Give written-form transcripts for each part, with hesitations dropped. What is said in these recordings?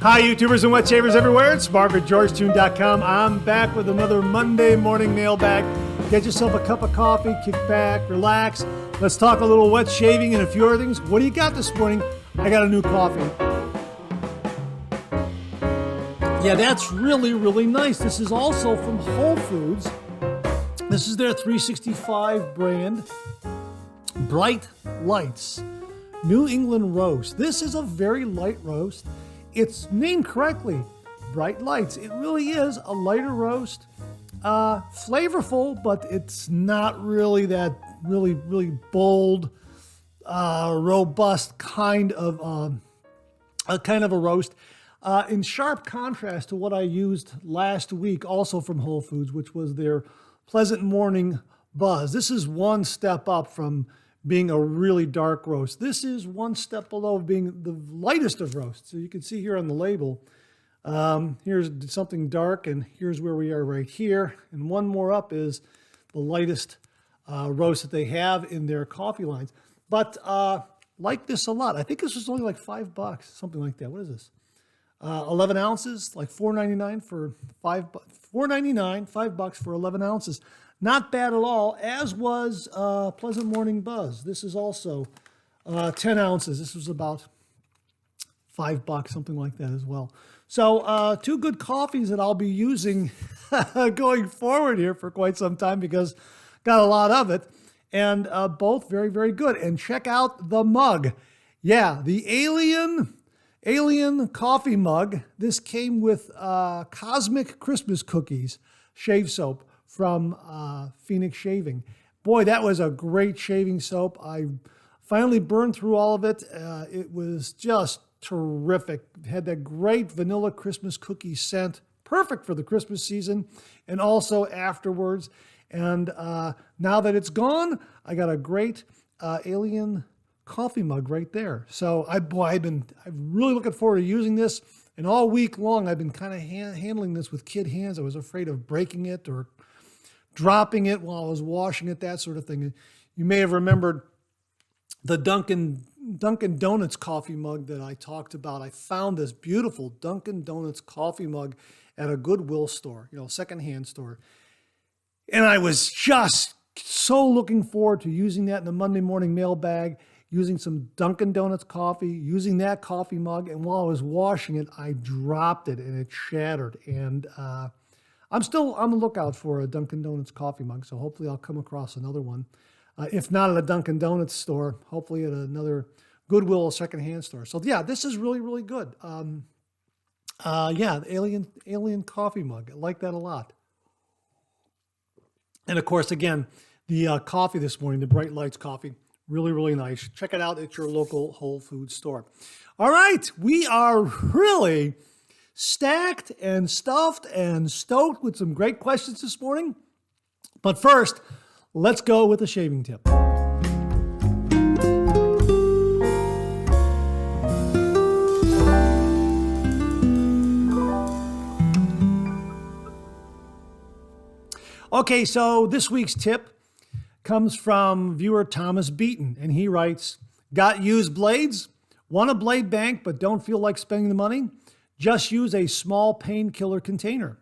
Hi, YouTubers and wet shavers everywhere. It's Mark at GeorgeTune.com. I'm back with another Monday morning mailbag. Get yourself a cup of coffee, kick back, relax. Let's talk a little wet shaving and a few other things. What do you got this morning? I got a new coffee. Yeah, that's really, really nice. This is also from Whole Foods. This is their 365 brand, Bright Lights, New England Roast. This is a very light roast. It's named correctly, Bright Lights. It really is a lighter roast, flavorful, but it's not really that really bold, robust kind of a roast. In sharp contrast to what I used last week, also from Whole Foods, which was their Pleasant Morning Buzz. This is one step up from being a really dark roast. This is one step below being the lightest of roasts. So you can see here on the label, here's something dark, and here's where we are right here. And one more up is the lightest roast that they have in their coffee lines. But like this a lot. I think this was only like $5, something like that. What is this? 11 ounces, like $4.99 for $4.99, $5 for 11 ounces. Not bad at all, as was Pleasant Morning Buzz. This is also 10 ounces. This was about $5, something like that as well. So two good coffees that I'll be using going forward here for quite some time because got a lot of it. And both very, very good. And check out the mug. Yeah, the Alien coffee mug. This came with Cosmic Christmas Cookies shave soap from Phoenix Shaving. Boy, that was a great shaving soap. I finally burned through all of it. It was just terrific. It had that great vanilla Christmas cookie scent, perfect for the Christmas season and also afterwards. And now that it's gone, I got a great Alien coffee mug right there. So I'm really looking forward to using this. And all week long, I've been kind of handling this with kid hands. I was afraid of breaking it or dropping it while I was washing it, that sort of thing. You may have remembered the Dunkin' Donuts coffee mug that I talked about. I found this beautiful Dunkin' Donuts coffee mug at a Goodwill store, secondhand store. And I was just so looking forward to using that in the Monday morning mailbag, using some Dunkin' Donuts coffee, using that coffee mug. And while I was washing it, I dropped it and it shattered. And I'm still on the lookout for a Dunkin' Donuts coffee mug, so hopefully I'll come across another one. If not at a Dunkin' Donuts store, hopefully at another Goodwill or secondhand store. So yeah, this is really, really good. The Alien coffee mug. I like that a lot. And of course, again, the coffee this morning, the Bright Lights coffee, really, really nice. Check it out at your local Whole Foods store. All right, we are really stacked and stuffed and stoked with some great questions this morning. But first, let's go with a shaving tip. Okay, so this week's tip comes from viewer Thomas Beaton, and he writes, got used blades? Want a blade bank but don't feel like spending the money? Just use a small painkiller container.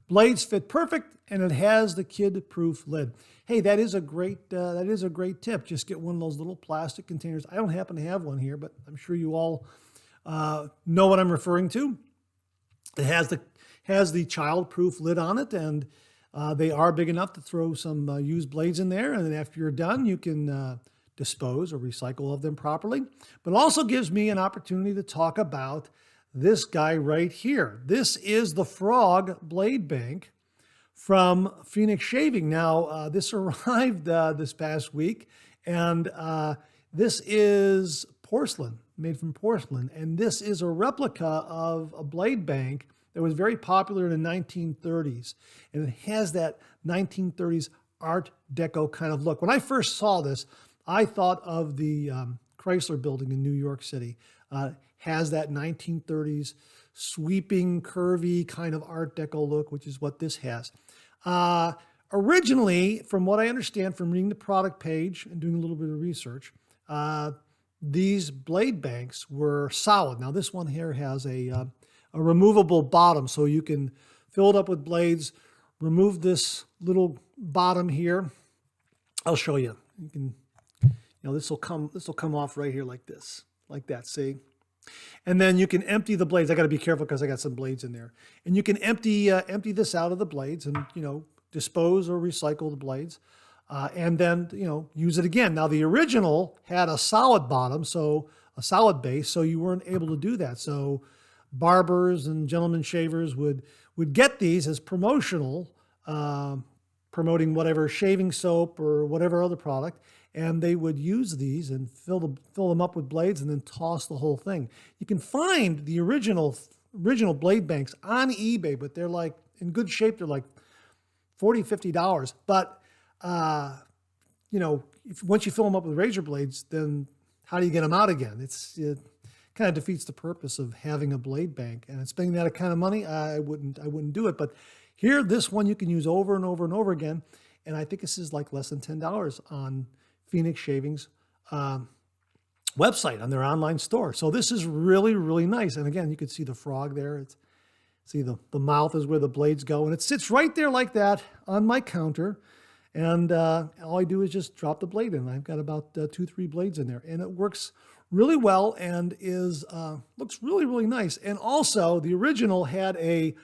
Blades fit perfect, and it has the kid-proof lid. Hey, that is a great tip. Just get one of those little plastic containers. I don't happen to have one here, but I'm sure you all know what I'm referring to. It has the child-proof lid on it, and they are big enough to throw some used blades in there. And then after you're done, you can dispose or recycle of them properly. But it also gives me an opportunity to talk about this guy right here. This is the Frog Blade Bank from Phoenix Shaving. Now, this arrived this past week, and this is porcelain, made from porcelain. And this is a replica of a blade bank that was very popular in the 1930s. And it has that 1930s Art Deco kind of look. When I first saw this, I thought of the Chrysler building in New York City. Has that 1930s sweeping, curvy kind of Art Deco look, which is what this has. Originally, from what I understand from reading the product page and doing a little bit of research, these blade banks were solid. Now, this one here has a a removable bottom, so you can fill it up with blades, remove this little bottom here. I'll show you. You can, this will come off right here like this, like that, see? And then you can empty the blades. I got to be careful because I got some blades in there. And you can empty this out of the blades and, dispose or recycle the blades. And then, use it again. Now, the original had a solid bottom, so a solid base, so you weren't able to do that. So barbers and gentlemen shavers would get these as promotional, promoting whatever shaving soap or whatever other product, and they would use these and fill them up with blades and then toss the whole thing. You can find the original blade banks on eBay, but they're like in good shape. They're like $40, $50. But once you fill them up with razor blades, then how do you get them out again? It kind of defeats the purpose of having a blade bank, and spending that kind of money, I wouldn't do it. But here, this one you can use over and over and over again, and I think this is like less than $10 on Phoenix Shaving's website, on their online store. So this is really, really nice. And again, you can see the frog there. See the mouth is where the blades go, and it sits right there like that on my counter. And all I do is just drop the blade in. I've got about 2-3 blades in there, and it works really well and looks really, really nice. And also, the original had a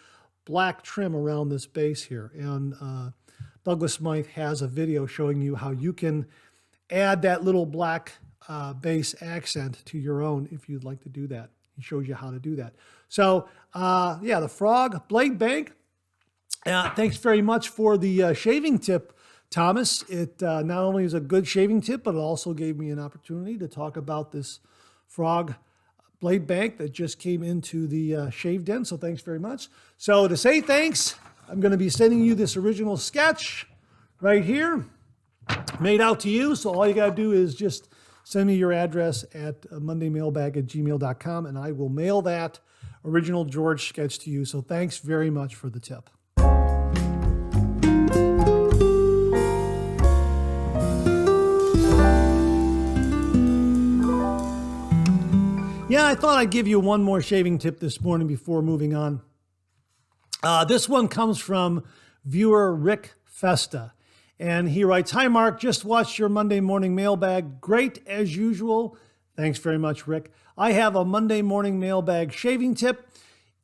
black trim around this base here. And Douglas Smythe has a video showing you how you can add that little black base accent to your own if you'd like to do that. He shows you how to do that. So, the Frog Blade Bank. Thanks very much for the shaving tip, Thomas. It not only is a good shaving tip, but it also gave me an opportunity to talk about this Frog Blade Bank that just came into the shave den. So thanks very much. So to say thanks, I'm going to be sending you this original sketch right here, made out to you. So all you got to do is just send me your address at mondaymailbag@gmail.com, and I will mail that original George sketch to you. So thanks very much for the tip. Yeah, I thought I'd give you one more shaving tip this morning before moving on. This one comes from viewer Rick Festa. And he writes, "Hi, Mark. Just watched your Monday morning mailbag. Great as usual." Thanks very much, Rick. I have a Monday morning mailbag shaving tip.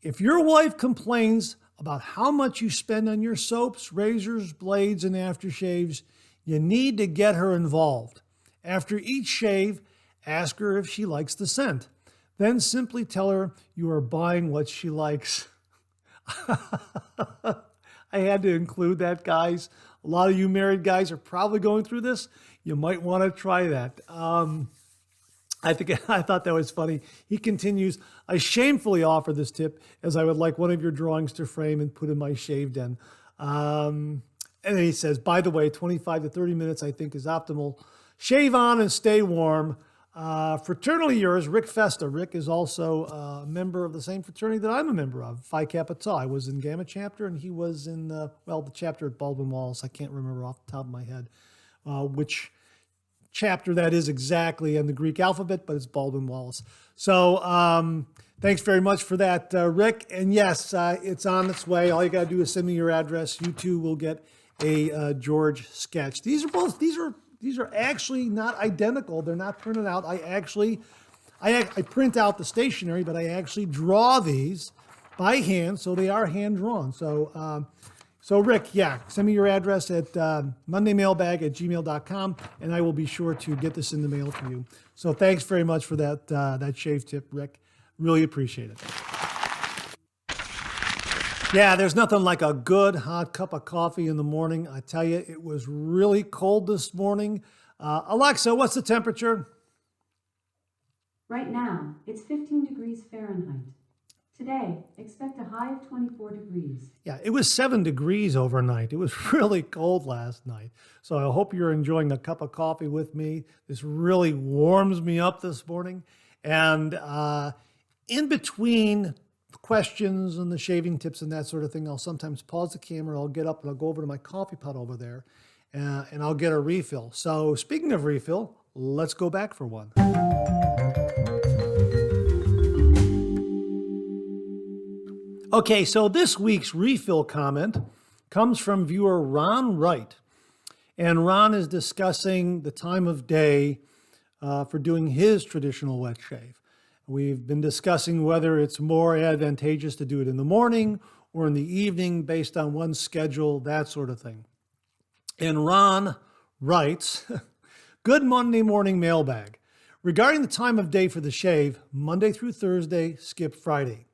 If your wife complains about how much you spend on your soaps, razors, blades, and aftershaves, you need to get her involved. After each shave, ask her if she likes the scent. Then simply tell her you are buying what she likes. I had to include that, guys. A lot of you married guys are probably going through this. You might want to try that. I thought that was funny. He continues, "I shamefully offer this tip as I would like one of your drawings to frame and put in my shave den." And then he says, "By the way, 25 to 30 minutes I think is optimal. Shave on and stay warm. Fraternally yours, Rick Festa." Rick is also a member of the same fraternity that I'm a member of, Phi Kappa Tau. I was in Gamma chapter, and he was in the chapter at Baldwin Wallace. I can't remember off the top of my head which chapter that is exactly in the Greek alphabet, but it's Baldwin Wallace. So thanks very much for that, Rick. And yes, it's on its way. All you got to do is send me your address. You too will get a George sketch. These are actually not identical. They're not printed out. I print out the stationery, but I actually draw these by hand, so they are hand drawn. So Rick, send me your address at mondaymailbag@gmail.com, and I will be sure to get this in the mail to you. So thanks very much for that shave tip, Rick. Really appreciate it. Yeah, there's nothing like a good hot cup of coffee in the morning. I tell you, it was really cold this morning. Alexa, what's the temperature? Right now, it's 15 degrees Fahrenheit. Today, expect a high of 24 degrees. Yeah, it was 7 degrees overnight. It was really cold last night. So I hope you're enjoying a cup of coffee with me. This really warms me up this morning. And in between questions and the shaving tips and that sort of thing, I'll sometimes pause the camera, I'll get up and I'll go over to my coffee pot over there and I'll get a refill. So speaking of refill, let's go back for one. Okay, so this week's refill comment comes from viewer Ron Wright. And Ron is discussing the time of day for doing his traditional wet shave. We've been discussing whether it's more advantageous to do it in the morning or in the evening based on one's schedule, that sort of thing. And Ron writes, good Monday morning mailbag. Regarding the time of day for the shave, Monday through Thursday, skip Friday.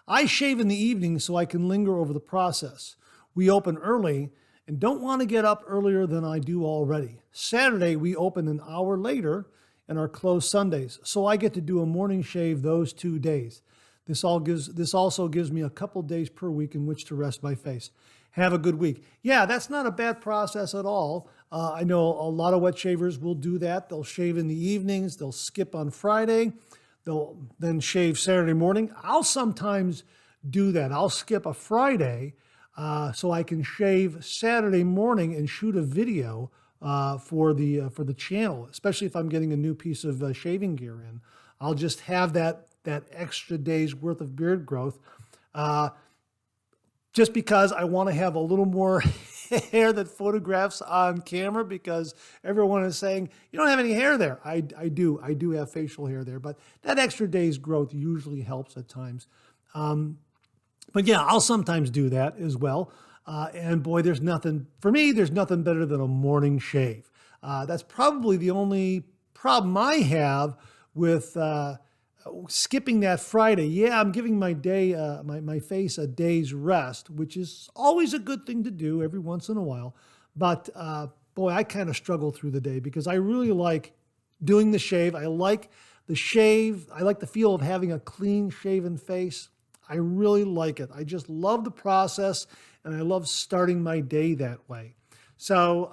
I shave in the evening so I can linger over the process. We open early and don't want to get up earlier than I do already. Saturday, we open an hour later and are closed Sundays, so I get to do a morning shave those 2 days. This also gives me a couple days per week in which to rest my face. Have a good week. Yeah, that's not a bad process at all. I know a lot of wet shavers will do that. They'll shave in the evenings. They'll skip on Friday. They'll then shave Saturday morning. I'll sometimes do that. I'll skip a Friday so I can shave Saturday morning and shoot a video for the channel, especially if I'm getting a new piece of shaving gear in. I'll just have that extra day's worth of beard growth just because I want to have a little more hair that photographs on camera, because everyone is saying, you don't have any hair there. I do have facial hair there, but that extra day's growth usually helps at times. But yeah, I'll sometimes do that as well. And boy, there's nothing better than a morning shave. That's probably the only problem I have with skipping that Friday. Yeah, I'm giving my day, my face a day's rest, which is always a good thing to do every once in a while. But boy, I kind of struggle through the day because I really like doing the shave. I like the shave. I like the feel of having a clean shaven face. I really like it. I just love the process, and I love starting my day that way. So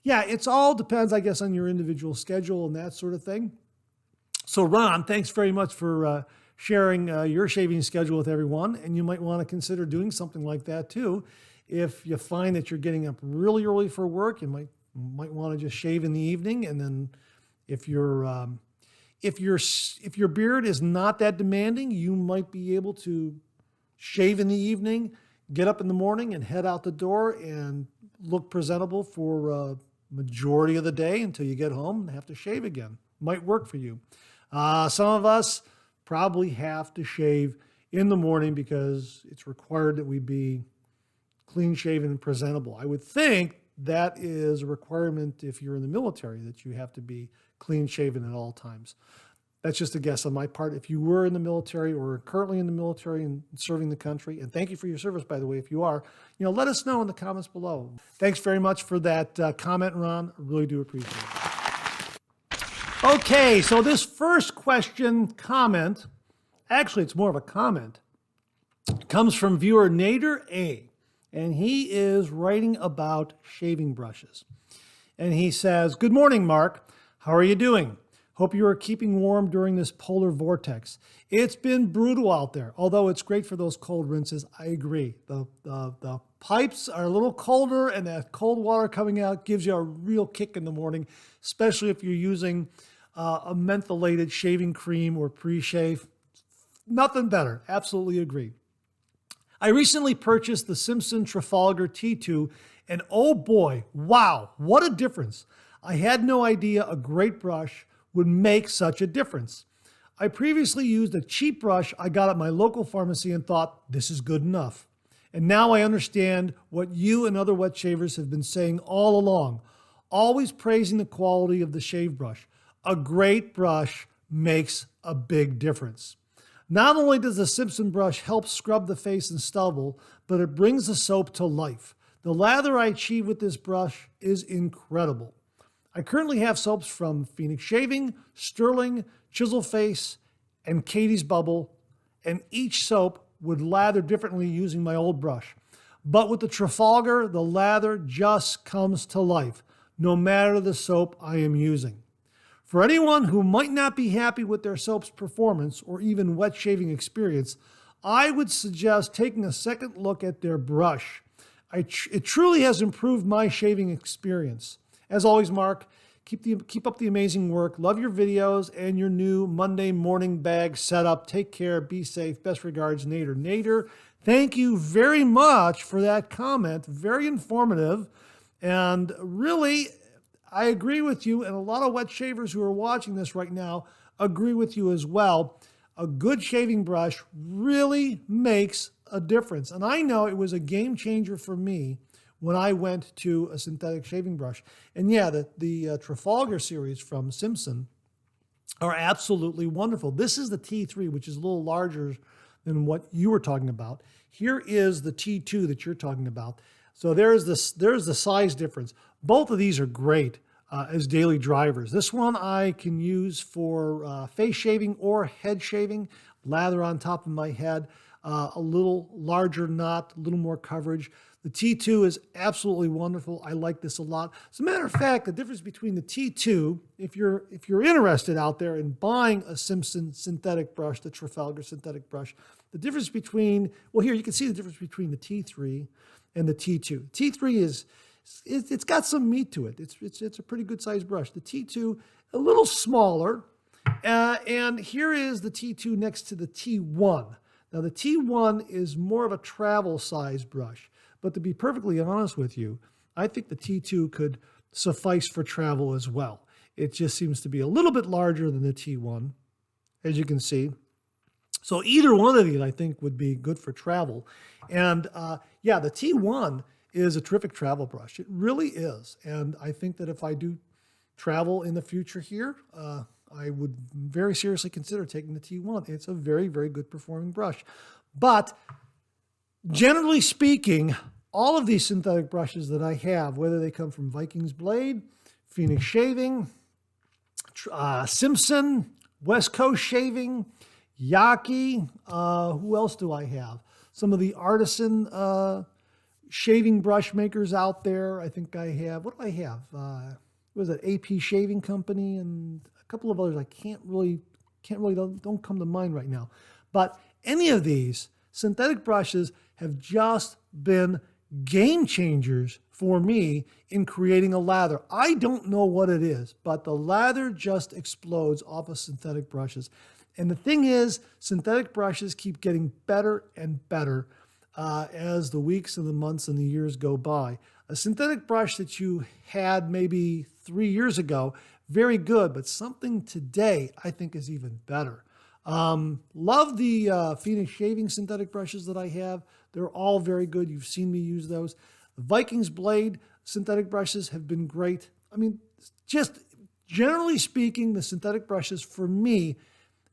yeah, it's all depends, I guess, on your individual schedule and that sort of thing. So Ron, thanks very much for sharing your shaving schedule with everyone. And you might want to consider doing something like that too. If you find that you're getting up really early for work, you might want to just shave in the evening. And then if your beard is not that demanding, you might be able to shave in the evening, get up in the morning and head out the door and look presentable for a majority of the day until you get home and have to shave again. Might work for you. Some of us probably have to shave in the morning because it's required that we be clean shaven and presentable. I would think that is a requirement if you're in the military, that you have to be clean shaven at all times. That's just a guess on my part. If you were in the military or are currently in the military and serving the country, and thank you for your service, by the way, if you are, let us know in the comments below. Thanks very much for that comment, Ron. I really do appreciate it. Okay, so this first comment, actually it's more of a comment, comes from viewer Nader A. And he is writing about shaving brushes. And he says, good morning, Mark. How are you doing? Hope you are keeping warm during this polar vortex. It's been brutal out there, although it's great for those cold rinses. I agree. The pipes are a little colder, and that cold water coming out gives you a real kick in the morning, especially if you're using a mentholated shaving cream or pre-shave. Nothing better. Absolutely agree. I recently purchased the Simpson Trafalgar T2, and oh boy, wow, what a difference. I had no idea a great brush would make such a difference. I previously used a cheap brush I got at my local pharmacy and thought, this is good enough. And now I understand what you and other wet shavers have been saying all along, always praising the quality of the shave brush. A great brush makes a big difference. Not only does the Simpson brush help scrub the face and stubble, but it brings the soap to life. The lather I achieve with this brush is incredible. I currently have soaps from Phoenix Shaving, Sterling, Chisel Face, and Katie's Bubble, and each soap would lather differently using my old brush. But with the Trafalgar, the lather just comes to life, no matter the soap I am using. For anyone who might not be happy with their soap's performance or even wet shaving experience, I would suggest taking a second look at their brush. It truly has improved my shaving experience. As always, Mark, Keep up the amazing work. Love your videos and your new Monday morning bag setup. Take care. Be safe. Best regards, Nader. Nader, thank you very much for that comment. Very informative. And really, I agree with you. And a lot of wet shavers who are watching this right now agree with you as well. A good shaving brush really makes a difference. And I know it was a game changer for me when I went to a synthetic shaving brush. And yeah, the Trafalgar series from Simpson are absolutely wonderful. This is the T3, which is a little larger than what you were talking about. Here is the T2 that you're talking about. So there's the size difference. Both of these are great as daily drivers. This one I can use for face shaving or head shaving, lather on top of my head, a little larger knot, a little more coverage. The T2 is absolutely wonderful. I like this a lot. As a matter of fact, the difference between the T2, if you're interested out there in buying a Simpson synthetic brush, the Trafalgar synthetic brush, the difference between, well, here you can see the difference between the T3 and the T2. T3 it's got some meat to it. It's a pretty good sized brush. The T2, a little smaller, and here is the T2 next to the T1. Now the T1 is more of a travel size brush. But to be perfectly honest with you, I think the T2 could suffice for travel as well. It just seems to be a little bit larger than the T1, as you can see. So either one of these, I think, would be good for travel. And yeah, the T1 is a terrific travel brush. It really is. And I think that if I do travel in the future here, I would very seriously consider taking the T1. It's a very, very good performing brush. But generally speaking, all of these synthetic brushes that I have, whether they come from Vikings Blade, Phoenix Shaving, Simpson, West Coast Shaving, Yaki, who else do I have? Some of the artisan shaving brush makers out there. I think I have, what do I have? What was it, AP Shaving Company, and a couple of others I don't come to mind right now. But any of these synthetic brushes have just been game changers for me in creating a lather. I don't know what it is, but the lather just explodes off of synthetic brushes. And the thing is, synthetic brushes keep getting better and better as the weeks and the months and the years go by. A synthetic brush that you had maybe 3 years ago, very good, but something today I think is even better. Love the Phoenix Shaving synthetic brushes that I have. They're all very good. You've seen me use those. The Vikings Blade synthetic brushes have been great. I mean, just generally speaking, the synthetic brushes for me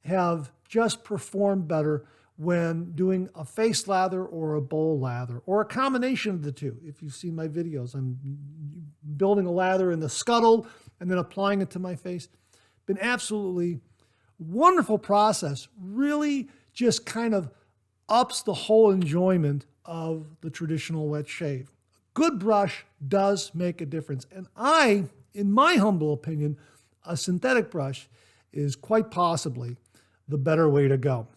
have just performed better when doing a face lather or a bowl lather, or a combination of the two. If you've seen my videos, I'm building a lather in the scuttle and then applying it to my face. Been absolutely wonderful process. Really just kind of ups the whole enjoyment of the traditional wet shave. Good brush does make a difference. And in my humble opinion, a synthetic brush is quite possibly the better way to go.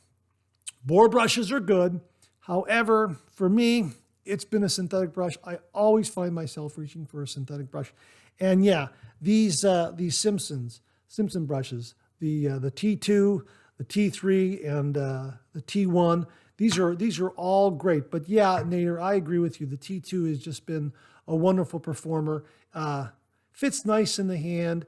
Bore brushes are good. However, for me, it's been a synthetic brush. I always find myself reaching for a synthetic brush. And yeah, these Simpson brushes, the T2, the T3, and the T1, these are all great. But yeah, Nader, I agree with you. The T2 has just been a wonderful performer. Fits nice in the hand.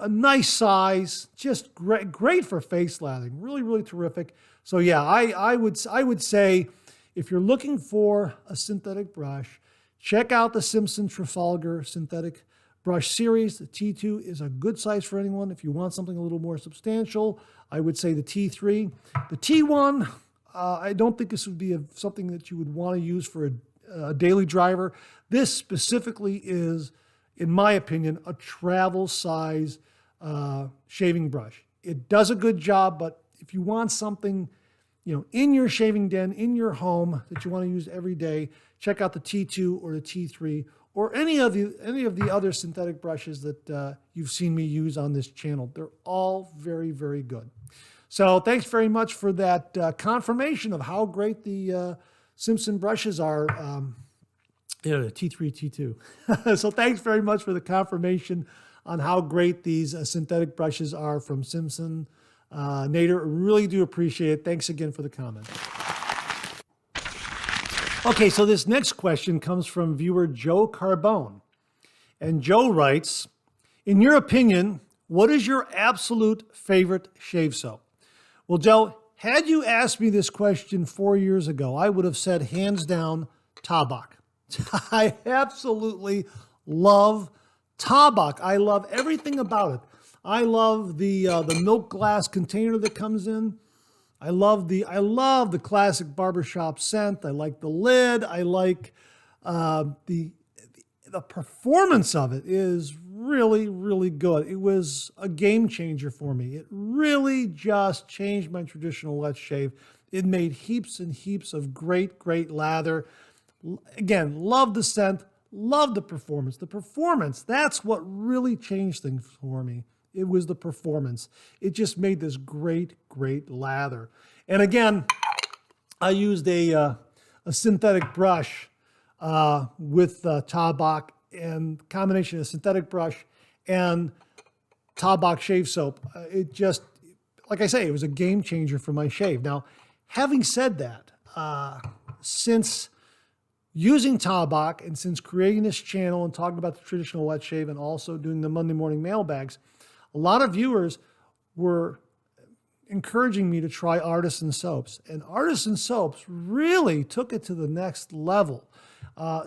A nice size, just great for face lathering. Really, really terrific. So yeah, I would say if you're looking for a synthetic brush, check out the Simpson Trafalgar synthetic brush series. The T2 is a good size for anyone. If you want something a little more substantial, I would say the T3. The T1, I don't think this would be something that you would want to use for a daily driver. This specifically is, in my opinion, a travel size shaving brush. It does a good job, but if you want something, in your shaving den, in your home that you want to use every day, check out the T2 or the T3 or any of the other synthetic brushes that you've seen me use on this channel. They're all very, very good. So thanks very much for that confirmation of how great the Simpson brushes are. Yeah, T3, T2. So thanks very much for the confirmation on how great these synthetic brushes are from Simpson. Nader, really do appreciate it. Thanks again for the comment. Okay, so this next question comes from viewer Joe Carbone. And Joe writes, in your opinion, what is your absolute favorite shave soap? Well, Joe, had you asked me this question 4 years ago, I would have said hands down, Tabak. I absolutely love Tabak. I love everything about it. I love the milk glass container that comes in. I love the classic barbershop scent. I like the lid. I like the performance of it is really, really good. It was a game changer for me. It really just changed my traditional wet shave. It made heaps and heaps of great, great lather. Again, love the scent, love the performance. The performance, that's what really changed things for me. It was the performance. It just made this great, great lather. And again, I used a synthetic brush with Tabak, and combination of synthetic brush and Tabak shave soap. It just, like I say, it was a game changer for my shave. Now, having said that, since using Tabak and since creating this channel and talking about the traditional wet shave and also doing the Monday morning mailbags, a lot of viewers were encouraging me to try artisan soaps. And artisan soaps really took it to the next level.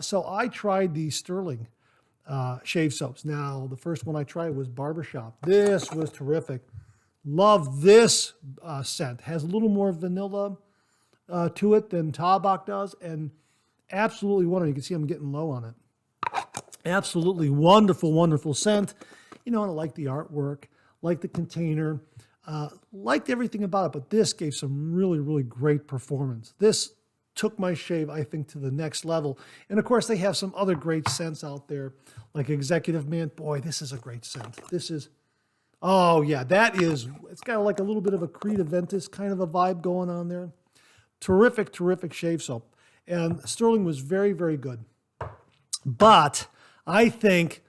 So I tried the Sterling shave soaps. Now, the first one I tried was Barbershop. This was terrific. Love this scent. Has a little more vanilla to it than Tabak does, and absolutely wonderful. You can see I'm getting low on it. Absolutely wonderful, wonderful scent. You know, and I like the artwork, like the container, liked everything about it, but this gave some really, really great performance. This took my shave, I think, to the next level. And of course, they have some other great scents out there, like Executive Man. Boy, this is a great scent. This is, oh yeah, that is, it's got like a little bit of a Creed Aventus kind of a vibe going on there. Terrific, terrific shave soap. And Sterling was very, very good. But I think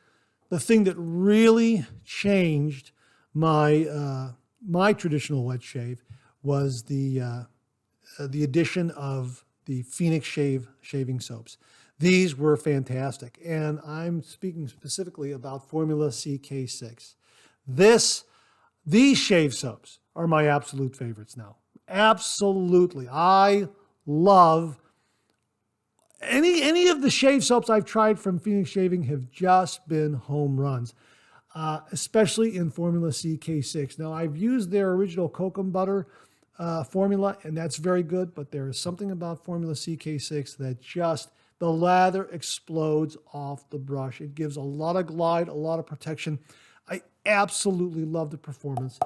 the thing that really changed my my traditional wet shave was the addition of the Phoenix Shave shaving soaps. These were fantastic, and I'm speaking specifically about Formula CK6. These shave soaps are my absolute favorites now. Absolutely, I love any of the shave soaps I've tried from Phoenix Shaving have just been home runs, especially in Formula CK6. Now, I've used their original Kokum butter formula, and that's very good, but there is something about Formula CK6 that just, the lather explodes off the brush. It gives a lot of glide, a lot of protection. I absolutely love the performance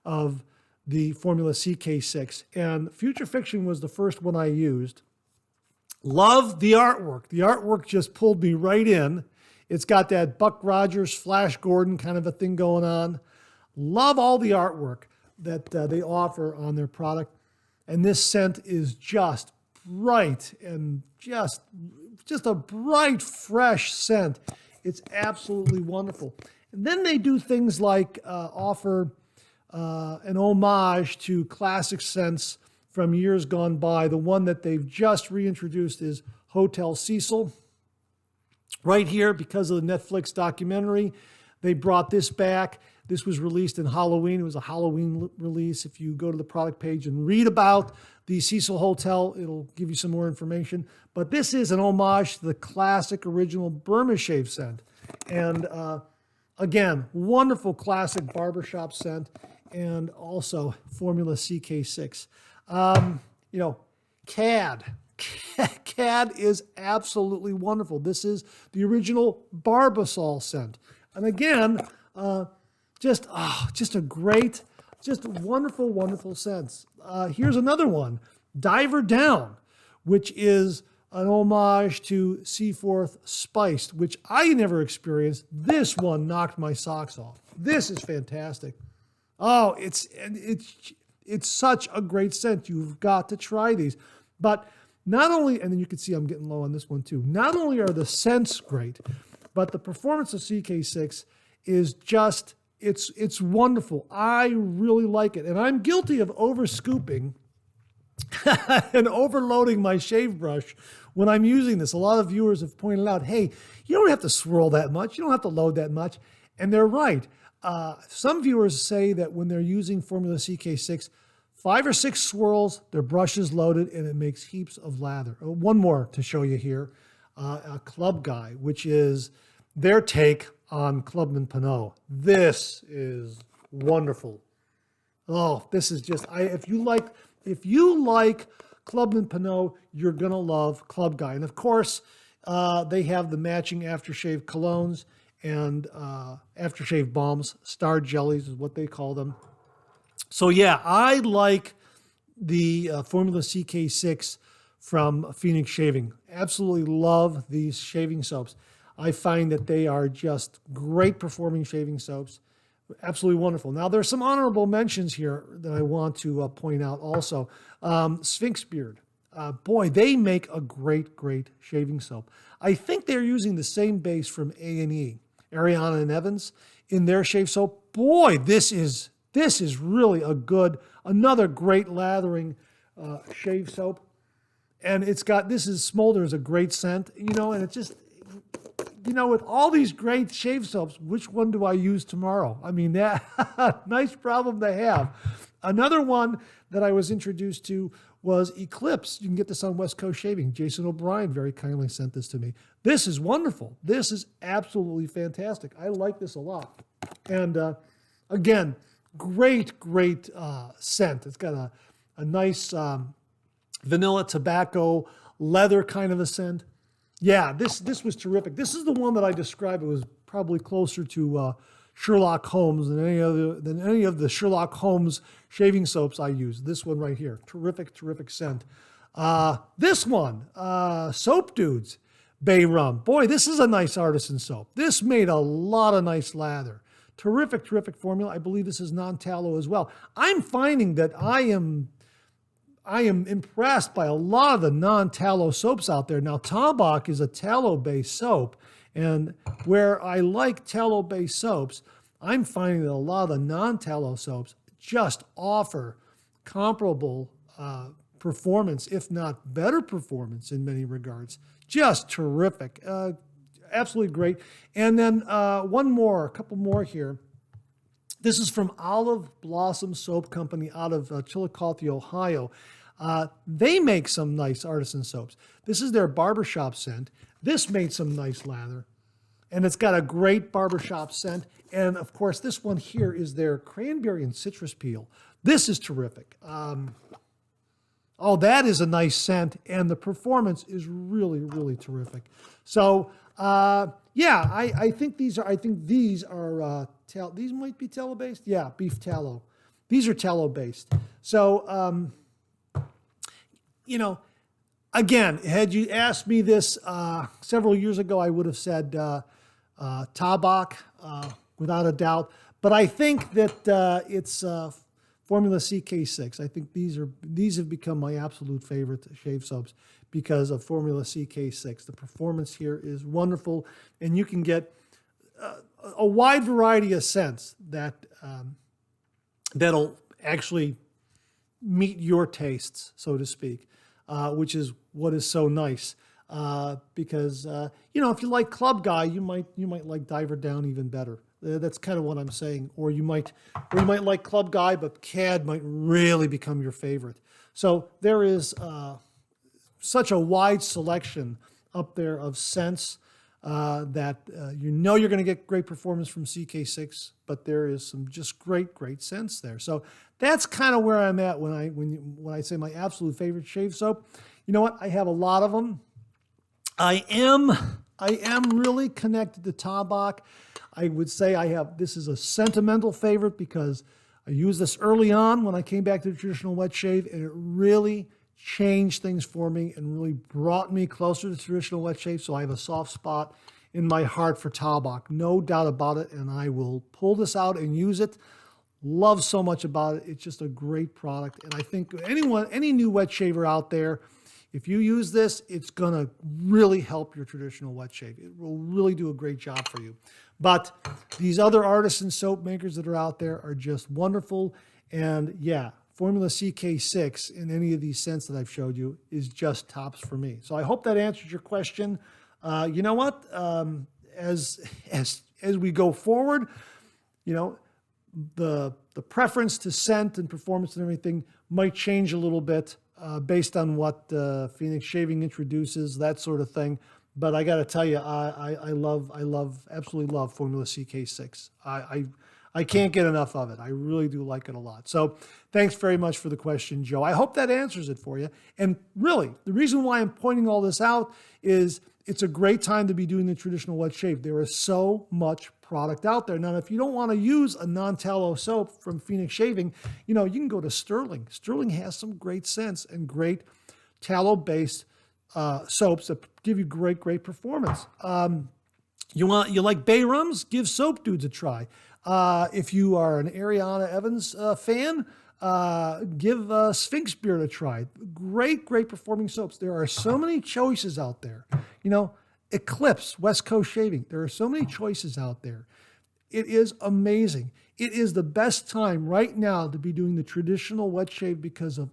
of the Formula CK6, and Future Fiction was the first one I used. Love the artwork. The artwork just pulled me right in. It's got that Buck Rogers, Flash Gordon kind of a thing going on. Love all the artwork that they offer on their product. And this scent is just bright and just a bright, fresh scent. It's absolutely wonderful. And then they do things like offer an homage to classic scents from years gone by. The one that they've just reintroduced is Hotel Cecil. Right here, because of the Netflix documentary, they brought this back. This was released in Halloween. It was a Halloween release. If you go to the product page and read about the Cecil Hotel, it'll give you some more information. But this is an homage to the classic original Burma shave scent. And again, wonderful classic barbershop scent, and also Formula CK6. You know, CAD. CAD is absolutely wonderful. This is the original Barbasol scent. And again, just a great, just wonderful, wonderful scents. Here's another one, Diver Down, which is an homage to Seaforth Spiced, which I never experienced. This one knocked my socks off. This is fantastic. Oh, it's such a great scent. You've got to try these. But not only, and then you can see I'm getting low on this one too, not only are the scents great, but the performance of CK6 is just, it's wonderful. I really like it. And I'm guilty of over scooping and overloading my shave brush when I'm using this. A lot of viewers have pointed out, hey, you don't have to swirl that much. You don't have to load that much. And they're right. Some viewers say that when they're using Formula CK6, 5 or 6 swirls, their brush is loaded, and it makes heaps of lather. One more to show you here, a Club Guy, which is their take on Clubman Pinot. This is wonderful. Oh, this is just, if you like Clubman Pinot, you're going to love Club Guy. And of course, they have the matching aftershave colognes and aftershave balms. Star jellies is what they call them. So yeah, I like the Formula CK6 from Phoenix Shaving. Absolutely love these shaving soaps. I find that they are just great performing shaving soaps. Absolutely wonderful. Now, there's some honorable mentions here that I want to point out also. Sphinx Beard. Boy, they make a great, great shaving soap. I think they're using the same base from A&E, Ariana and Evans, in their shave soap. Boy, this is really another great lathering shave soap. And this is Smolder is a great scent, and it's just, with all these great shave soaps, which one do I use tomorrow? I mean, that nice problem to have. Another one that I was introduced to was Eclipse. You can get this on West Coast Shaving. Jason O'Brien very kindly sent this to me. This is wonderful. This is absolutely fantastic. I like this a lot. And again, great scent. It's got a nice vanilla tobacco leather kind of a scent. Yeah, this was terrific. This is the one that I described. It was probably closer to Sherlock Holmes than any of the Sherlock Holmes shaving soaps I use. This one right here, terrific scent. This one, Soap Dudes Bay Rum. Boy, this is a nice artisan soap. This made a lot of nice lather. Terrific formula. I believe this is non-tallow as well. I'm finding that I am impressed by a lot of the non-tallow soaps out there. Now, Taubach is a tallow-based soap, and where I like tallow-based soaps, I'm finding that a lot of the non-tallow soaps just offer comparable performance, if not better performance in many regards. Just terrific. Absolutely great. And then a couple more here. This is from Olive Blossom Soap Company out of Chillicothe, Ohio. They make some nice artisan soaps. This is their barbershop scent. This made some nice lather. And it's got a great barbershop scent. And of course, this one here is their cranberry and citrus peel. This is terrific. That is a nice scent. And the performance is really terrific. So, I think these are these might be tallow-based. Yeah, beef tallow. These are tallow-based. So, again, had you asked me this several years ago, I would have said Taubach, without a doubt. But I think that it's Formula CK6. I think these have become my absolute favorite shave soaps because of Formula CK6. The performance here is wonderful, and you can get a wide variety of scents that'll actually meet your tastes, so to speak, which is what is so nice. Because if you like Club Guy, you might like Diver Down even better. That's kind of what I'm saying. Or you might like Club Guy, but CAD might really become your favorite. So there is such a wide selection up there of scents that you're going to get great performance from CK6, but there is some just great scents there. So that's kind of where I'm at when I say my absolute favorite shave soap. You know what? I have a lot of them. I am really connected to Taubach. I would say this is a sentimental favorite because I used this early on when I came back to the traditional wet shave, and it really changed things for me and really brought me closer to traditional wet shave. So I have a soft spot in my heart for Taubach, no doubt about it. And I will pull this out and use it. Love so much about it. It's just a great product. And I think any new wet shaver out there, If you use this, it's going to really help your traditional wet shave. It will really do a great job for you. But these other artisan soap makers that are out there are just wonderful. And yeah, Formula CK6 in any of these scents that I've showed you is just tops for me. So I hope that answers your question. You know what? As we go forward, you know, the preference to scent and performance and everything might change a little bit based on what Phoenix Shaving introduces, that sort of thing. But I got to tell you, I absolutely love Formula CK6. I can't get enough of it. I really do like it a lot. So thanks very much for the question, Joe. I hope that answers it for you. And really, the reason why I'm pointing all this out is it's a great time to be doing the traditional wet shave. There is so much product out there. Now, if you don't want to use a non-tallow soap from Phoenix Shaving, you know, you can go to Sterling. Sterling has some great scents and great tallow-based soaps that give you great performance. You like bay rums? Give Soap Dudes a try. If you are an Ariana Evans fan, give Sphinx Beard a try. Great performing soaps. There are so many choices out there. You know, Eclipse, West Coast Shaving. There are so many choices out there. It is amazing. It is the best time right now to be doing the traditional wet shave because of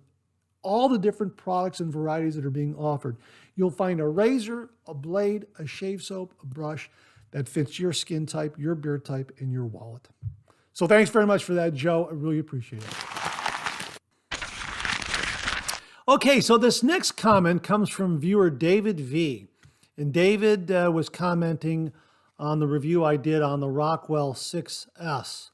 all the different products and varieties that are being offered. You'll find a razor, a blade, a shave soap, a brush that fits your skin type, your beard type, and your wallet. So thanks very much for that, Joe. I really appreciate it. Okay, so this next comment comes from viewer David V. And David was commenting on the review I did on the Rockwell 6S.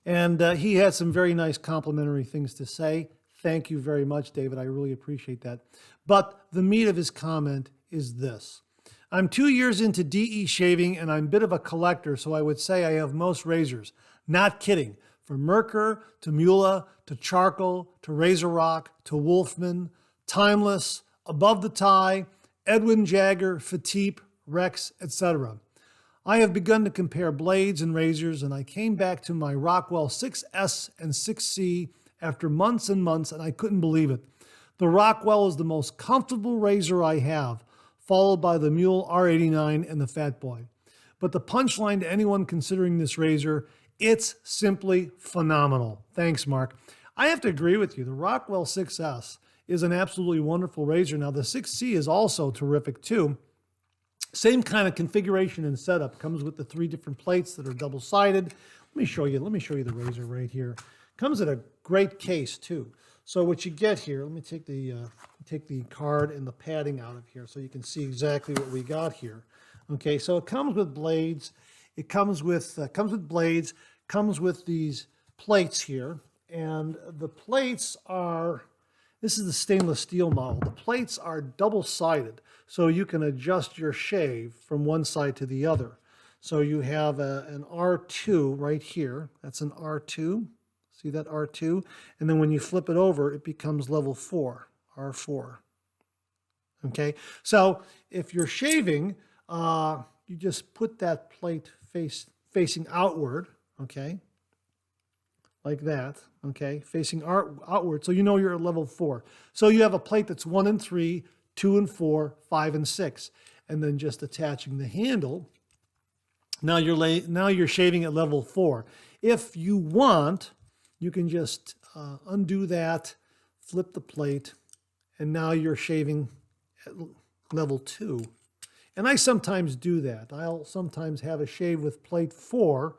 And he had some very nice complimentary things to say. Thank you very much, David. I really appreciate that. But the meat of his comment is this. I'm 2 years into DE shaving and I'm a bit of a collector, so I would say I have most razors. Not kidding. From Merkur to Mula to Charcoal to Razor Rock to Wolfman, Timeless, Above the Tie, Edwin Jagger, Fatip, Rex, etc. I have begun to compare blades and razors, and I came back to my Rockwell 6S and 6C after months and months, and I couldn't believe it. The Rockwell is the most comfortable razor I have, followed by the Mule R89 and the Fat Boy. But the punchline to anyone considering this razor, it's simply phenomenal. Thanks, Mark. I have to agree with you. The Rockwell 6S is an absolutely wonderful razor. Now, the 6C is also terrific too. Same kind of configuration and setup. Comes with the 3 different plates that are double-sided. Let me show you the razor right here. Comes in a great case too. So what you get here, let me take the card and the padding out of here so you can see exactly what we got here. Okay, so it comes with blades. It comes with blades. Comes with these plates here, and the plates are. This is the stainless steel model. The plates are double-sided, so you can adjust your shave from one side to the other. So you have an R2 right here. That's an R2. See that R2? And then when you flip it over, it becomes level 4, R4. Okay? So if you're shaving, you just put that plate facing outward, okay? Like that, okay, facing outward, so you know you're at level 4. So you have a plate that's 1 and 3, 2 and 4, 5 and 6, and then just attaching the handle. Now you're shaving at level 4. If you want, you can just undo that, flip the plate, and now you're shaving at level 2. And I sometimes do that. I'll sometimes have a shave with plate 4.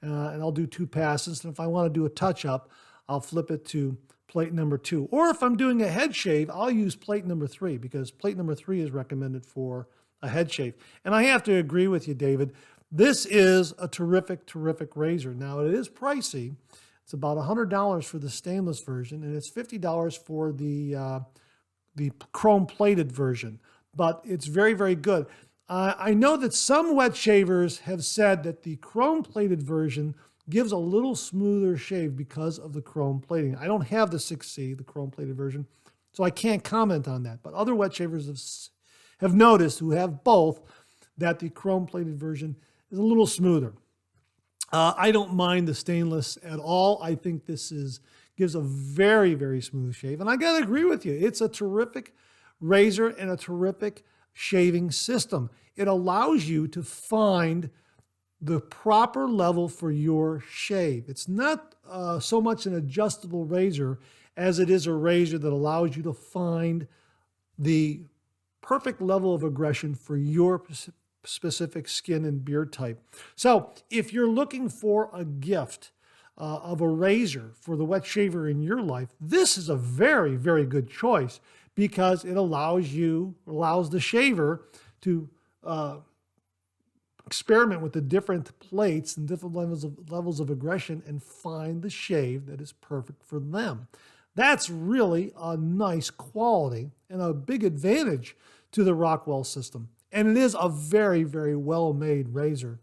And I'll do 2 passes. And if I want to do a touch-up, I'll flip it to plate number 2. Or if I'm doing a head shave, I'll use plate number 3 because plate number 3 is recommended for a head shave. And I have to agree with you, David. This is a terrific razor. Now, it is pricey. It's about $100 for the stainless version, and it's $50 for the chrome-plated version. But it's very good. I know that some wet shavers have said that the chrome-plated version gives a little smoother shave because of the chrome plating. I don't have the 6C, the chrome-plated version, so I can't comment on that. But other wet shavers have noticed, who have both, that the chrome-plated version is a little smoother. I don't mind the stainless at all. I think this gives a very smooth shave. And I got to agree with you. It's a terrific razor and a terrific shaving system. It allows you to find the proper level for your shave. It's not so much an adjustable razor as it is a razor that allows you to find the perfect level of aggression for your specific skin and beard type. So if you're looking for a gift of a razor for the wet shaver in your life, this is a very, very good choice because it allows the shaver to experiment with the different plates and different levels of aggression and find the shave that is perfect for them. That's really a nice quality and a big advantage to the Rockwell system. And it is a very, very well-made razor.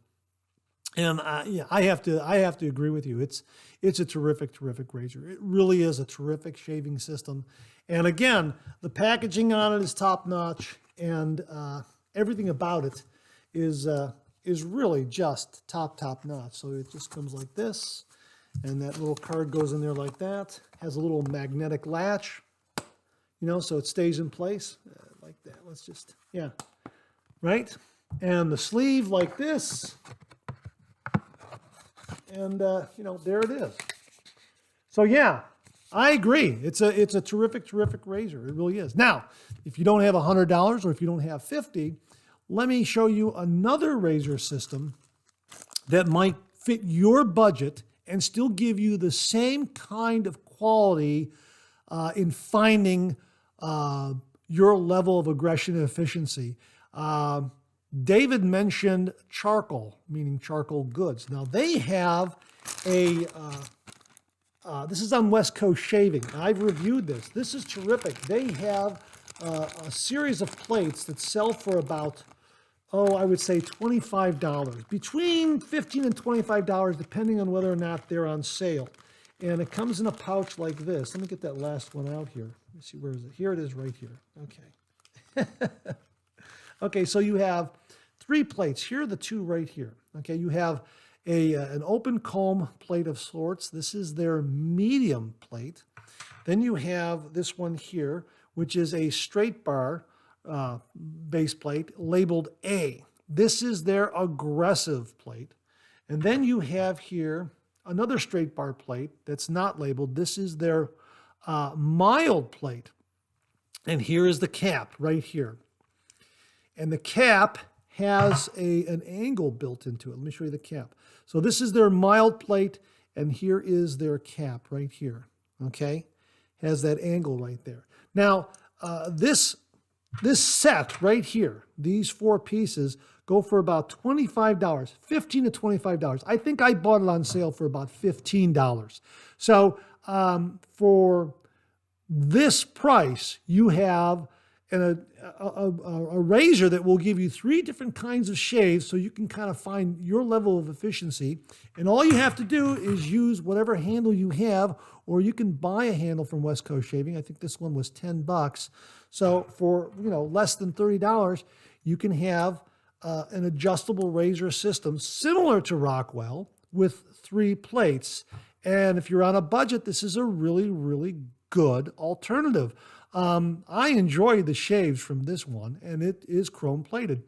And I have to agree with you. It's a terrific, terrific razor. It really is a terrific shaving system. And again, the packaging on it is top-notch, and everything about it is really just top-notch. So it just comes like this, and that little card goes in there like that. Has a little magnetic latch, so it stays in place like that. Let's just, right? And the sleeve like this. And, there it is. So, I agree. It's a terrific, terrific razor. It really is. Now, if you don't have $100 or if you don't have $50, let me show you another razor system that might fit your budget and still give you the same kind of quality in finding your level of aggression and efficiency. David mentioned charcoal, meaning charcoal goods. Now they have this is on West Coast Shaving. I've reviewed this. This is terrific. They have a series of plates that sell for about, I would say $25, between $15 and $25, depending on whether or not they're on sale. And it comes in a pouch like this. Let me get that last one out here. Let me see, where is it? Here it is right here. Okay. Okay, so you have 3 plates. Here are the 2 right here. Okay, you have an open comb plate of sorts. This is their medium plate. Then you have this one here, which is a straight bar base plate labeled A. This is their aggressive plate. And then you have here another straight bar plate that's not labeled. This is their mild plate. And here is the cap right here. And the cap has an angle built into it. Let me show you the cap. So this is their mild plate, and here is their cap right here, okay? Has that angle right there. Now, this set right here, these 4 pieces, go for about $25, $15 to $25. I think I bought it on sale for about $15. So for this price, you have a razor that will give you 3 different kinds of shaves so you can kind of find your level of efficiency. And all you have to do is use whatever handle you have, or you can buy a handle from West Coast Shaving. I think this one was $10. So for less than $30, you can have an adjustable razor system similar to Rockwell with 3 plates. And if you're on a budget, this is a really, really good alternative. I enjoy the shaves from this one, and it is chrome plated.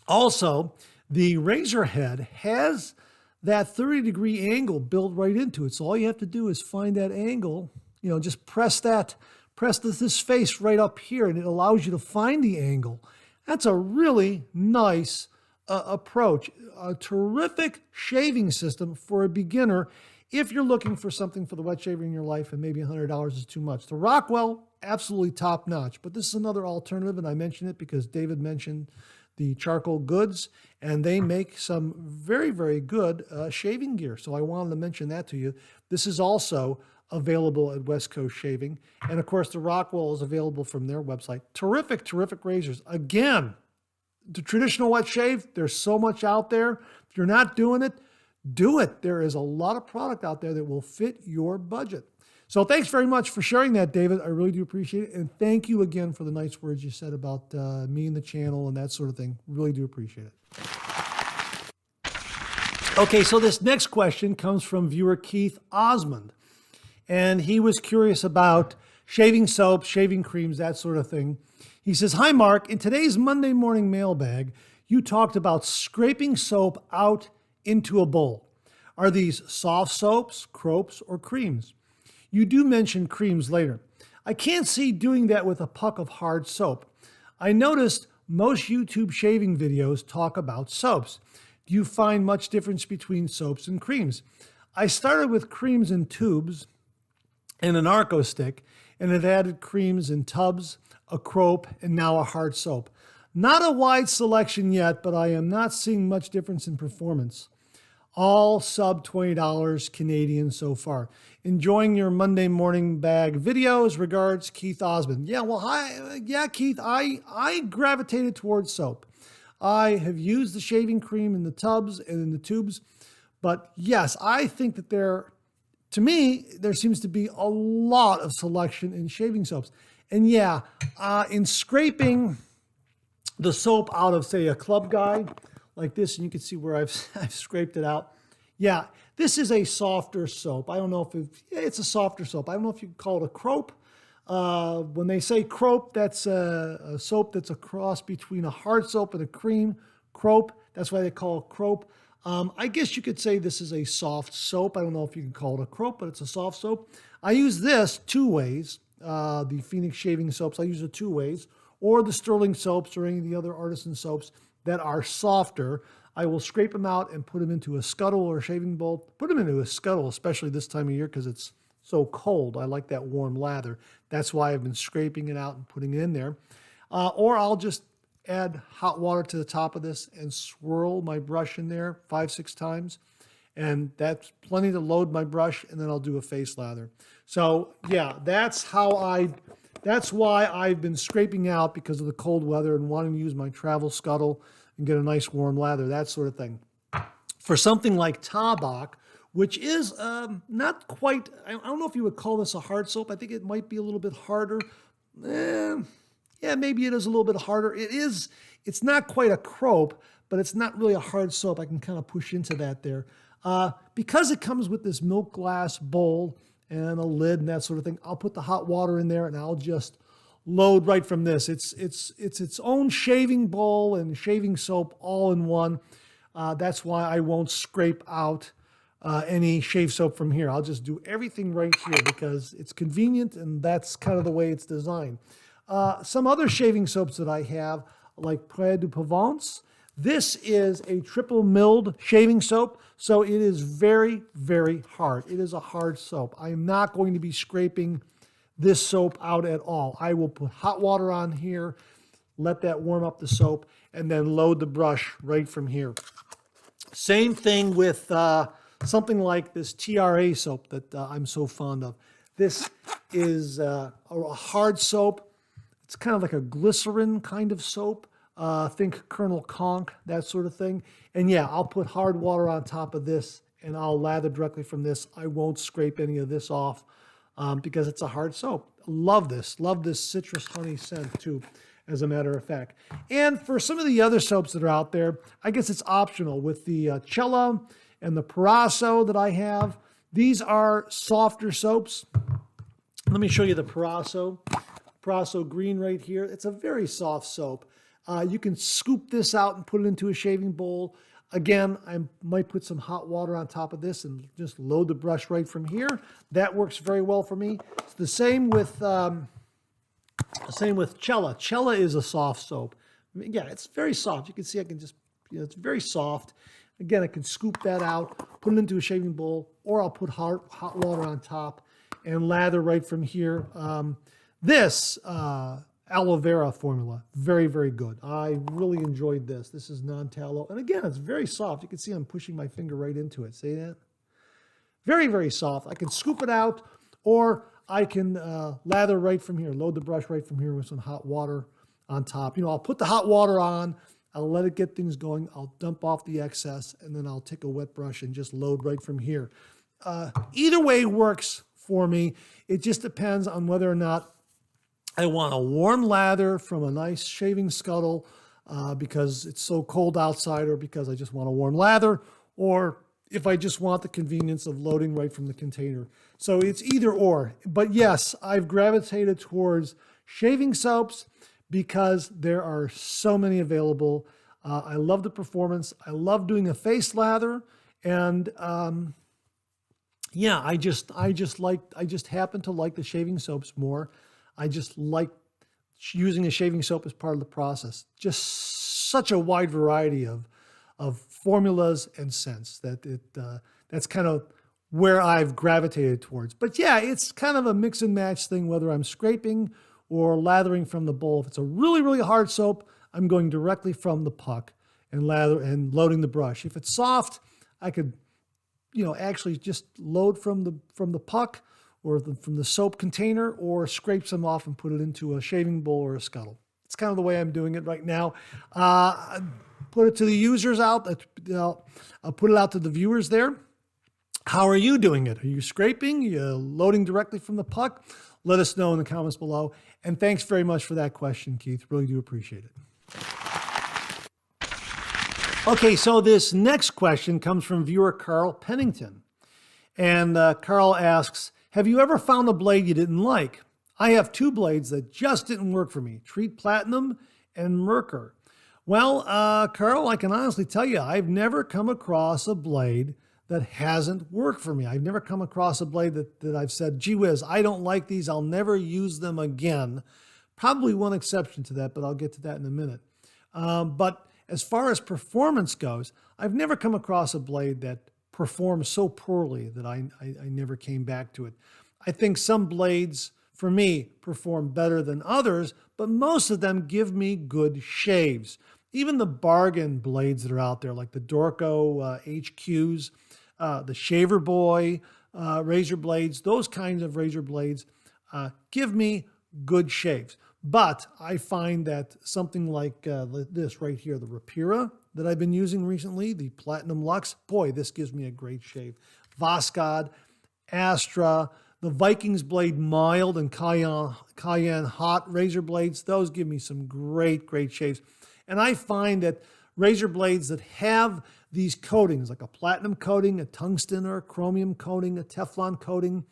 Also, the razor head has that 30-degree angle built right into it. So all you have to do is find that angle, just press this face right up here, and it allows you to find the angle. That's a really nice approach. A terrific shaving system for a beginner if you're looking for something for the wet shaver in your life and maybe $100 is too much. The Rockwell, absolutely top-notch. But this is another alternative, and I mention it because David mentioned the charcoal goods, and they make some very, very good shaving gear. So I wanted to mention that to you. This is also available at West Coast Shaving. And, of course, the Rockwell is available from their website. Terrific, terrific razors. Again, the traditional wet shave, there's so much out there. If you're not doing it, do it. There is a lot of product out there that will fit your budget. So thanks very much for sharing that, David. I really do appreciate it. And thank you again for the nice words you said about me and the channel and that sort of thing. Really do appreciate it. Okay, so this next question comes from viewer Keith Osmond. And he was curious about shaving soaps, shaving creams, that sort of thing. He says, "Hi, Mark. In today's Monday morning mailbag, you talked about scraping soap out into a bowl. Are these soft soaps, crops, or creams? You do mention creams later. I can't see doing that with a puck of hard soap. I noticed most YouTube shaving videos talk about soaps. Do you find much difference between soaps and creams? I started with creams in tubes and an Arco stick, and have added creams in tubs, a croap, and now a hard soap. Not a wide selection yet, but I am not seeing much difference in performance. All sub $20 Canadian so far. Enjoying your Monday morning bag videos. Regards, Keith Osmond." Yeah, Keith, I gravitated towards soap. I have used the shaving cream in the tubs and in the tubes, but yes, I think that to me, there seems to be a lot of selection in shaving soaps. And yeah, in scraping the soap out of, say, a club guide like this, and you can see where I've scraped it out. Yeah, this is a softer soap. I don't know if it's a softer soap. I don't know if you could call it a croap. When they say croap, that's a soap that's a cross between a hard soap and a cream. Croap, that's why they call it croap. I guess you could say this is a soft soap. I don't know if you can call it a croap, but it's a soft soap. I use this two ways. The Phoenix shaving soaps, I use it two ways, or the Sterling soaps or any of the other artisan soaps that are softer. I will scrape them out and put them into a scuttle or a shaving bowl. Put them into a scuttle, especially this time of year because it's so cold. I like that warm lather. That's why I've been scraping it out and putting it in there. Or I'll just add hot water to the top of this and swirl my brush in there 5-6 times. And that's plenty to load my brush, and then I'll do a face lather. So yeah, that's why I've been scraping out because of the cold weather and wanting to use my travel scuttle and get a nice warm lather, that sort of thing. For something like Tabak, which is not quite, I don't know if you would call this a hard soap. I think it might be a little bit harder. Yeah, maybe it is a little bit harder. It's not quite a croap, but it's not really a hard soap. I can kind of push into that there. Because it comes with this milk glass bowl and a lid and that sort of thing, I'll put the hot water in there and I'll just load right from this. It's its own shaving bowl and shaving soap all in one. That's why I won't scrape out any shave soap from here. I'll just do everything right here because it's convenient and that's kind of the way it's designed. Some other shaving soaps that I have, like Près de Provence. This is a triple milled shaving soap, so it is very, very hard. It is a hard soap. I am not going to be scraping this soap out at all. I will put hot water on here, let that warm up the soap, and then load the brush right from here. Same thing with something like this TRA soap that I'm so fond of. This is a hard soap. It's kind of like a glycerin kind of soap. Think Colonel Conk, that sort of thing. And yeah, I'll put hard water on top of this and I'll lather directly from this. I won't scrape any of this off because it's a hard soap. Love this citrus honey scent too, as a matter of fact. And for some of the other soaps that are out there, I guess it's optional with the Cella and the Parasso that I have. These are softer soaps. Let me show you the Parasso green right here. It's a very soft soap. You can scoop this out and put it into a shaving bowl. Again, I might put some hot water on top of this and just load the brush right from here. That works very well for me. It's the same with Cella. Cella is a soft soap. Yeah, it's very soft. You can see I can just, it's very soft. Again, I can scoop that out, put it into a shaving bowl, or I'll put hot water on top and lather right from here. This aloe vera formula, very, very good. I really enjoyed this. This is non-tallow. And again, it's very soft. You can see I'm pushing my finger right into it. See that? Very, very soft. I can scoop it out, or I can lather right from here, load the brush right from here with some hot water on top. I'll put the hot water on, I'll let it get things going, I'll dump off the excess, and then I'll take a wet brush and just load right from here. Either way works for me. It just depends on whether or not I want a warm lather from a nice shaving scuttle because it's so cold outside, or because I just want a warm lather, or if I just want the convenience of loading right from the container. So it's either or. But yes, I've gravitated towards shaving soaps because there are so many available. I love the performance. I love doing a face lather, and yeah, I just happen to like the shaving soaps more. I just like using a shaving soap as part of the process. Just such a wide variety of formulas and scents that's kind of where I've gravitated towards. But yeah, it's kind of a mix and match thing, whether I'm scraping or lathering from the bowl. If it's a really, really hard soap, I'm going directly from the puck and loading the brush. If it's soft, I could, actually just load from the puck or from the soap container, or scrape some off and put it into a shaving bowl or a scuttle. It's kind of the way I'm doing it right now. Put it to the users out. I'll put it out to the viewers there. How are you doing it? Are you scraping? Are you loading directly from the puck? Let us know in the comments below. And thanks very much for that question, Keith. Really do appreciate it. Okay, so this next question comes from viewer Carl Pennington. And Carl asks, have you ever found a blade you didn't like? I have two blades that just didn't work for me, Treat Platinum and Merkur. Well, Carl, I can honestly tell you, I've never come across a blade that hasn't worked for me. I've never come across a blade that I've said, gee whiz, I don't like these, I'll never use them again. Probably one exception to that, but I'll get to that in a minute. But as far as performance goes, I've never come across a blade that performed so poorly that I never came back to it. I think some blades, for me, perform better than others, but most of them give me good shaves. Even the bargain blades that are out there, like the Dorco HQs, the Shaver Boy razor blades, those kinds of razor blades give me good shaves. But I find that something like this right here, the Rapira that I've been using recently, the Platinum Luxe, boy, this gives me a great shave. Voskhod, Astra, the Vikings blade mild and Cayenne hot razor blades, those give me some great, great shaves. And I find that razor blades that have these coatings, like a platinum coating, a tungsten or a chromium coating, a Teflon coating,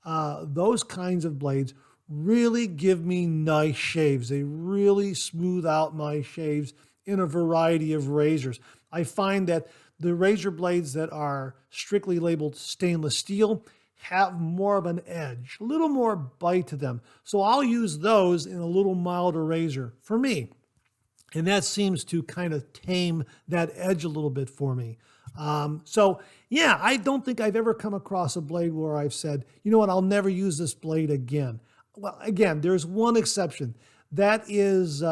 those kinds of blades really give me nice shaves. They really smooth out my shaves in a variety of razors. I find that the razor blades that are strictly labeled stainless steel have more of an edge, a little more bite to them. So I'll use those in a little milder razor for me. And that seems to kind of tame that edge a little bit for me. So yeah, I don't think I've ever come across a blade where I've said, you know what, I'll never use this blade again. Well, again, there's one exception. That is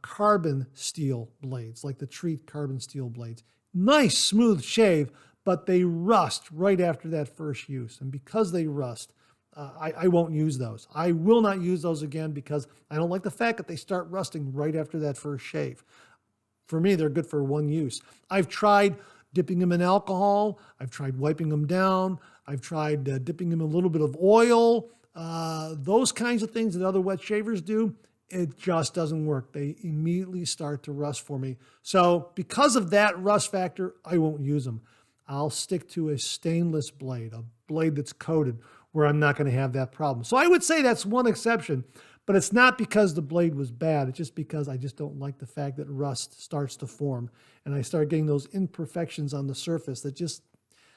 carbon steel blades, like the Treat carbon steel blades. Nice, smooth shave, but they rust right after that first use. And because they rust, I won't use those. I will not use those again because I don't like the fact that they start rusting right after that first shave. For me, they're good for one use. I've tried dipping them in alcohol. I've tried wiping them down. I've tried dipping them in a little bit of oil. Those kinds of things that other wet shavers do, it just doesn't work. They immediately start to rust for me. So because of that rust factor, I won't use them. I'll stick to a stainless blade, a blade that's coated, where I'm not going to have that problem. So I would say that's one exception, but it's not because the blade was bad. It's just because I just don't like the fact that rust starts to form and I start getting those imperfections on the surface that just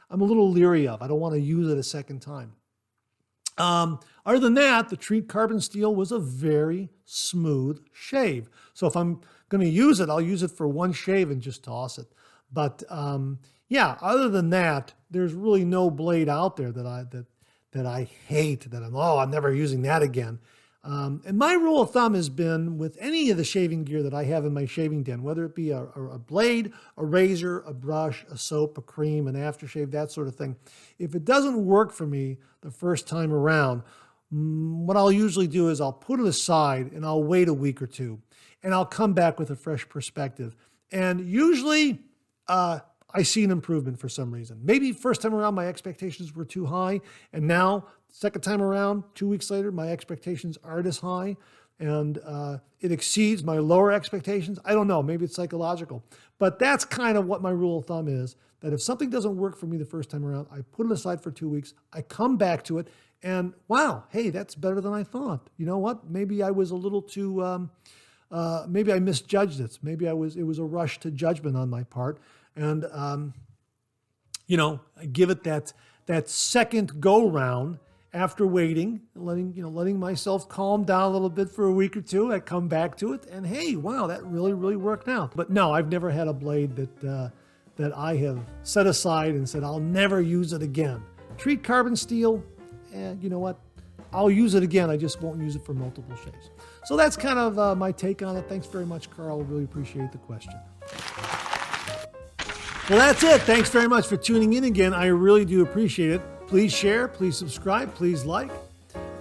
I'm a little leery of. I don't want to use it a second time. Other than that, the Treat carbon steel was a very smooth shave. So if I'm going to use it, I'll use it for one shave and just toss it. But yeah, other than that, there's really no blade out there that I hate, that I'm never using that again. And my rule of thumb has been with any of the shaving gear that I have in my shaving den, whether it be a blade, a razor, a brush, a soap, a cream, an aftershave, that sort of thing. If it doesn't work for me the first time around, what I'll usually do is I'll put it aside and I'll wait a week or two and I'll come back with a fresh perspective. And usually I see an improvement for some reason. Maybe first time around my expectations were too high, and now second time around, 2 weeks later, my expectations aren't as high. and it exceeds my lower expectations. I don't know, maybe it's psychological. But that's kind of what my rule of thumb is, that if something doesn't work for me the first time around, I put it aside for 2 weeks, I come back to it, and wow, hey, that's better than I thought. You know what? Maybe I was a little too, maybe I misjudged it. Maybe it was a rush to judgment on my part. And, I give it that second go round after waiting, letting myself calm down a little bit for a week or two. I come back to it, and hey, wow, that really, really worked out. But no, I've never had a blade that I have set aside and said, I'll never use it again. Treat carbon steel, and you know what? I'll use it again. I just won't use it for multiple shaves. So that's kind of my take on it. Thanks very much, Carl. Really appreciate the question. Well, that's it. Thanks very much for tuning in again. I really do appreciate it. Please share, please subscribe, please like.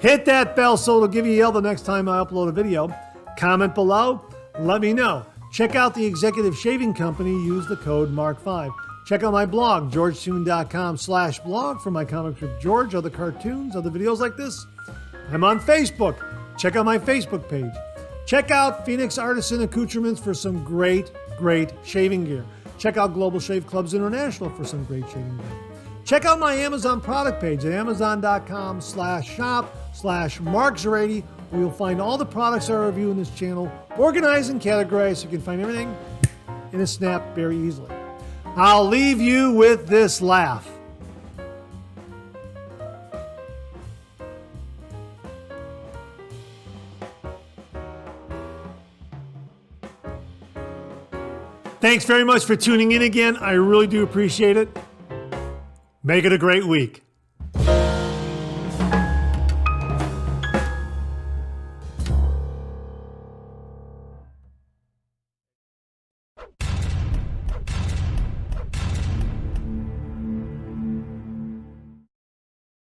Hit that bell so it'll give you a yell the next time I upload a video. Comment below. Let me know. Check out the Executive Shaving Company. Use the code MARK5. Check out my blog, georgetoon.com/blog for my comic strip George, other cartoons, other videos like this. I'm on Facebook. Check out my Facebook page. Check out Phoenix Artisan Accoutrements for some great, great shaving gear. Check out Global Shave Clubs International for some great shaving gear. Check out my Amazon product page at amazon.com/shop/marks80, where you'll find all the products I review in this channel, organized and categorized so you can find everything in a snap very easily. I'll leave you with this laugh. Thanks very much for tuning in again. I really do appreciate it. Make it a great week.